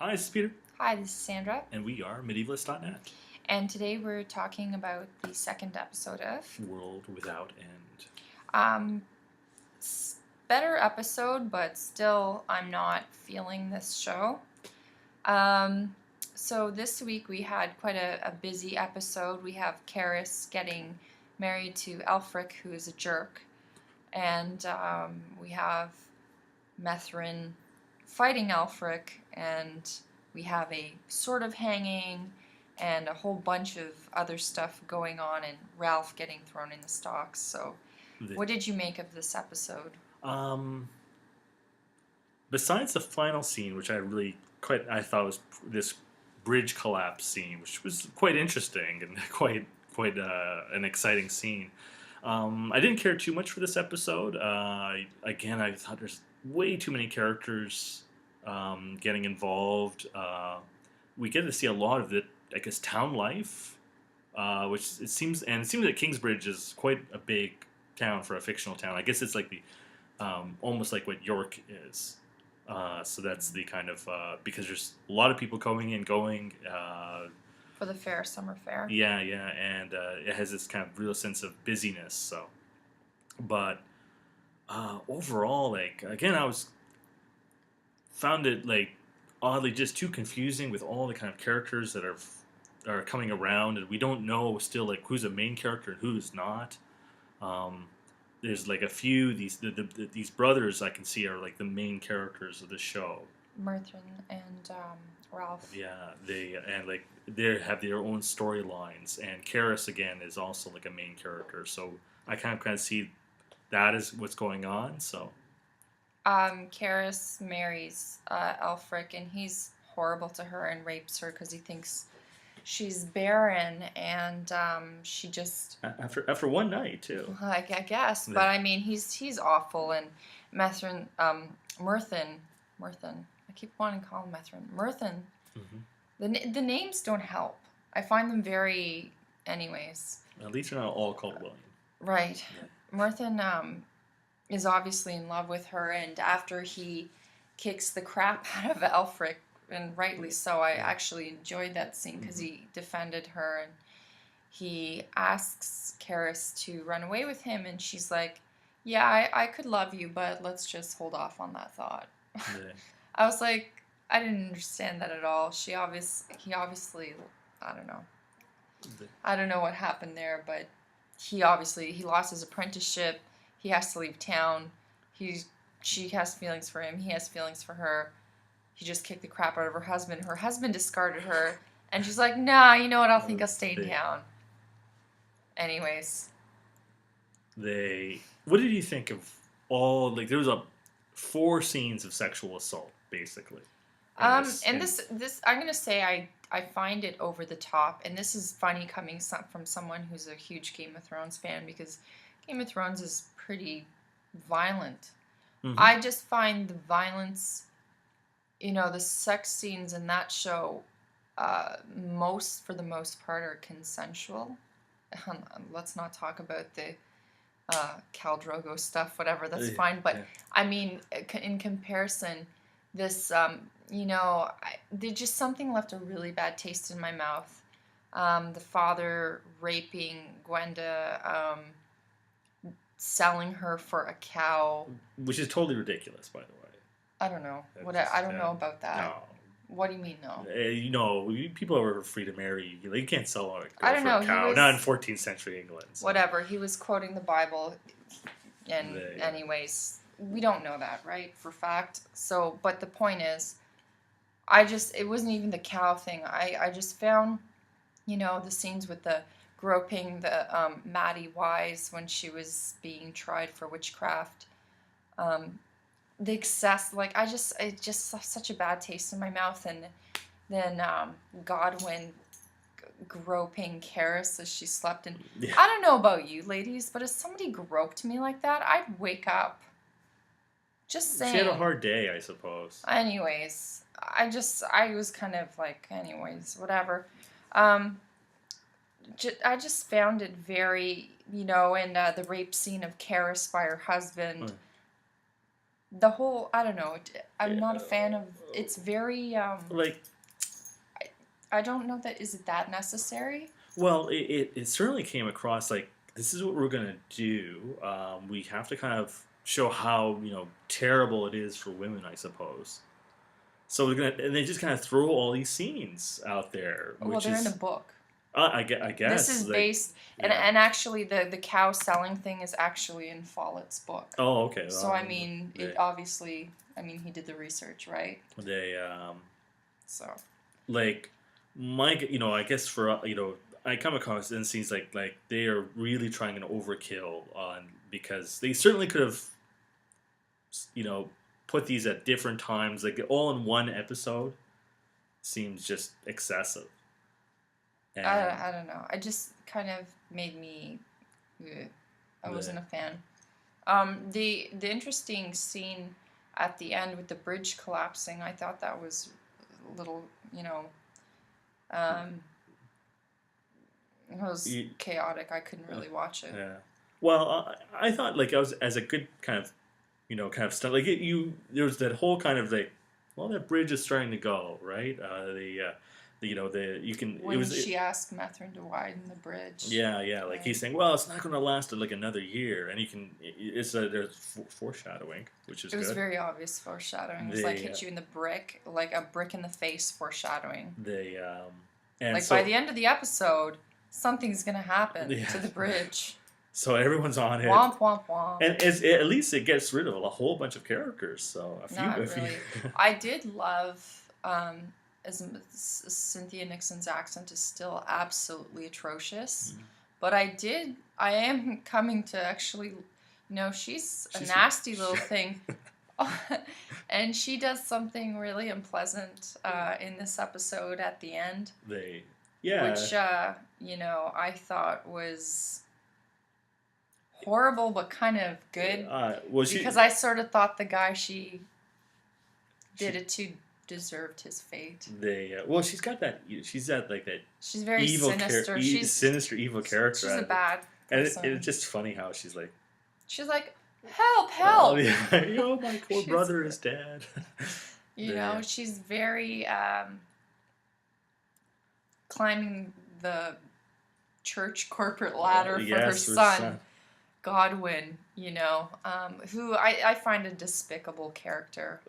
Hi, this is Peter, Hi, this is Sandra, and we are medievalist.net. and today we're talking about the second episode of World Without End. um, better episode, but still I'm not feeling this show. So this week we had quite a busy episode. We have Caris getting married to Elfric, who is a jerk, and we have Merthin fighting Elfric, and we have a sort of hanging and a whole bunch of other stuff going on, and Ralph getting thrown in the stocks. So, what did you make of this episode? Besides the final scene, which I thought was this bridge collapse scene, which was quite interesting and quite an exciting scene. I didn't care too much for this episode. I thought there's way too many characters getting involved. We get to see a lot of town life, which it seems that Kingsbridge is quite a big town for a fictional town. I guess it's like the almost like what York is. So that's the kind of because there's a lot of people coming and going. For the summer fair. Yeah, and it has this kind of real sense of busyness. So, but overall, I found it oddly just too confusing with all the kind of characters that are coming around, and we don't know still who's a main character and who's not. There's a few these brothers I can see are the main characters of the show. Merthin and Ralph. Yeah, they have their own storylines, and Caris again is also a main character. So I kind of see that is what's going on. So Caris marries Elfric, and he's horrible to her and rapes her because he thinks she's barren, and she just after one night too. I guess, but I mean he's awful, and Merthin. I keep wanting to call him Merthin. Mm-hmm. The names don't help. I find them very, anyways. At least they're not all called William. Right. Yeah. Merthin is obviously in love with her, and after he kicks the crap out of Elfric, and rightly so, I actually enjoyed that scene because he defended her, and he asks Caris to run away with him, and she's like, yeah, I could love you, but let's just hold off on that thought. Yeah. I was like, I didn't understand that at all. He obviously, I don't know. I don't know what happened there, but he lost his apprenticeship. He has to leave town. She has feelings for him. He has feelings for her. He just kicked the crap out of her husband. Her husband discarded her, and she's like, nah, you know what? I'll stay in town. Anyways. What did you think of all, there was 4 scenes of sexual assault, basically. This I'm gonna say I find it over the top, and this is funny coming from someone who's a huge Game of Thrones fan, because Game of Thrones is pretty violent. Mm-hmm. I just find the violence, the sex scenes in that show, for the most part, are consensual. Let's not talk about the Khal Drogo stuff, whatever, that's fine. But, yeah. I mean, in comparison, this, there's just something left a really bad taste in my mouth. The father raping Gwenda, selling her for a cow. Which is totally ridiculous, by the way. I don't know. I don't know about that. No. What do you mean, no? People are free to marry. You can't sell a cow. Not in 14th century England. So. Whatever. He was quoting the Bible. And anyways, we don't know that, right? For fact. So, but the point is, it wasn't even the cow thing. I just found, the scenes with the groping the Maddie Wise when she was being tried for witchcraft. The excess, it just such a bad taste in my mouth. And then Godwyn groping Caris as she slept. And yeah. I don't know about you ladies, but if somebody groped me like that, I'd wake up. Just saying. She had a hard day, I suppose. Anyways, I was kind of anyways, whatever. I just found it very, and the rape scene of Caris by her husband. the whole, I don't know, I'm not a fan of, it's very, like, I don't know that, is it that necessary? well, it certainly came across like this is what we're gonna do. We have to kind of show how terrible it is for women, I suppose. So we're gonna, and they just kind of throw all these scenes out there, Well, which they're in a is, book. I This guess, is like, based, yeah. and actually the cow selling thing is actually in Follett's book. Oh, okay. So, Well, I mean, it obviously, I mean, he did the research, right? they So, like Mike, I guess for I come across in scenes like they are really trying an overkill on, because they certainly could have you know put these at different times, like all in one episode. Seems just excessive. And I don't know. It just kind of made me, ugh. I wasn't the a fan. The interesting scene at the end with the bridge collapsing, I thought that was a little, um, it was chaotic. I couldn't really watch it. yeah. Well, I thought like I was as a good kind of stuff like there was that whole kind of like, well, that bridge is starting to go right. You can When she asked Merthin to widen the bridge. Yeah, like right. he's saying, well, it's not going to last like another year, and you can there's foreshadowing, which is It was good. very obvious foreshadowing. It was like hit you in the brick, like a brick in the face foreshadowing. And like so, by the end of the episode, something's gonna happen to the bridge. So everyone's on it. Womp womp womp. And at least it gets rid of a whole bunch of characters. So Not really. I did love as Cynthia Nixon's accent is still absolutely atrocious, but I am coming to actually, she's a nasty little thing. And she does something really unpleasant in this episode at the end. Which, I thought was horrible but kind of good. Because I sort of thought the guy she did it to deserved his fate. She's got that. She's at like that. She's very evil sinister. She's sinister, evil character. She's a bad person. And it's just funny how she's like, help! Oh, yeah. My poor brother is dead. She's very climbing the church corporate ladder for her son, Godwyn. Who I find a despicable character.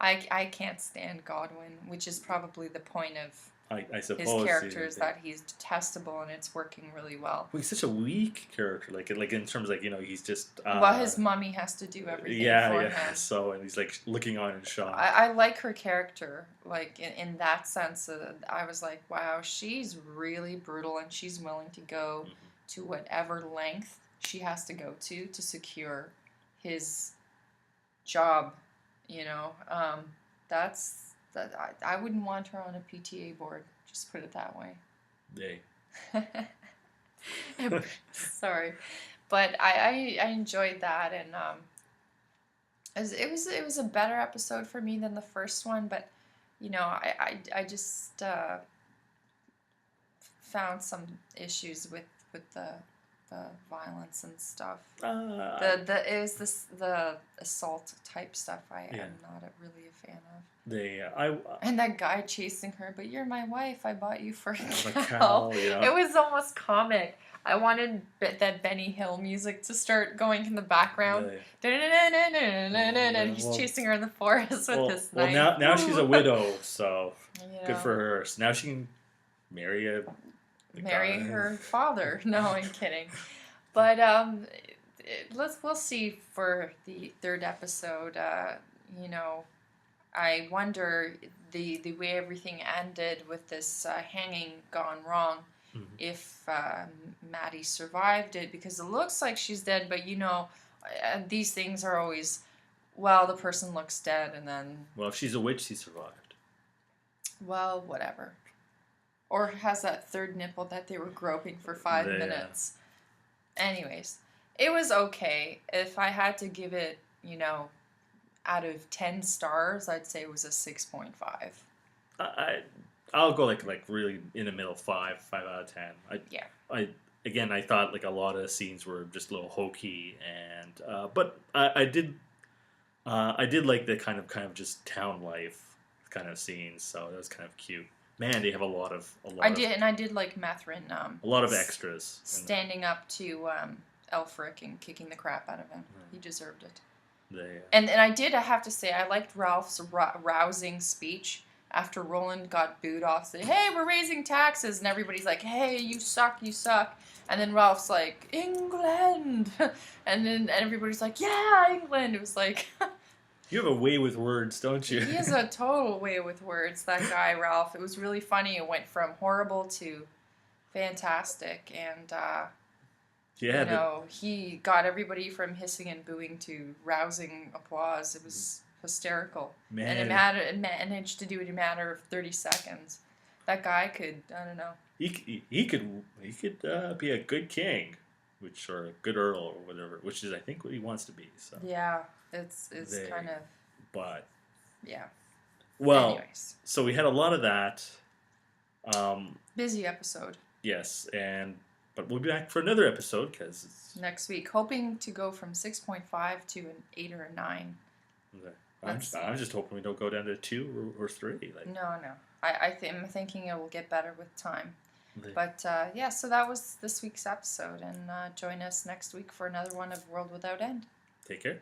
I can't stand Godwyn, which is probably the point of I suppose his character is that he's detestable and it's working really well. Well, he's such a weak character, like in terms of he's just. His mummy has to do everything for him. So, and he's like looking on in shock. I like her character, like in that sense. I was like, wow, she's really brutal, and she's willing to go to whatever length she has to go to secure his job. I wouldn't want her on a PTA board. Just put it that way. Sorry, but I enjoyed that, and it was a better episode for me than the first one. But I just found some issues with the violence and stuff. The assault type stuff. I am not really a fan of. And that guy chasing her, but you're my wife. I bought you for a cow. It was almost comic. I wanted that Benny Hill music to start going in the background. And he's chasing her in the forest with his knife. Well, now she's a widow, so good for her. So now she can marry her father. No, I'm kidding. But we'll see for the third episode. I wonder the way everything ended with this hanging gone wrong. If Maddie survived it, because it looks like she's dead, but these things are always, the person looks dead, and then if she's a witch, she survived. Well, whatever. Or has that third nipple that they were groping for 5 minutes. Anyways, it was okay. If I had to give it, out of 10 stars, I'd say it was a 6.5. I'll go like really in the middle, 5 out of 10. I thought like a lot of the scenes were just a little hokey, and but I did I did like the kind of just town life kind of scenes, so that was kind of cute. Man, they have a lot of I did like Merthin. A lot of extras. Standing up to Elfric and kicking the crap out of him. He deserved it. They, And I have to say, I liked Ralph's rousing speech after Roland got booed off, saying, "Hey, we're raising taxes," and everybody's like, "Hey, you suck, you suck." And then Ralph's like, "England," and everybody's like, "Yeah, England." It was like, you have a way with words, don't you? he has a total way with words, that guy, Ralph. It was really funny. It went from horrible to fantastic, and he got everybody from hissing and booing to rousing applause. It was hysterical. Man. And it managed to do it in a matter of 30 seconds. That guy could, I don't know. He could be a good king, or a good earl or whatever, which is I think what he wants to be. So yeah, it's kind of. But yeah. Well, anyways, so we had a lot of that. Busy episode. Yes, but we'll be back for another episode because next week, hoping to go from 6.5 to an 8 or a 9. Okay. I'm just hoping we don't go down to 2 or 3. No. I'm thinking it will get better with time. Okay. But so that was this week's episode, and join us next week for another one of World Without End. Take care.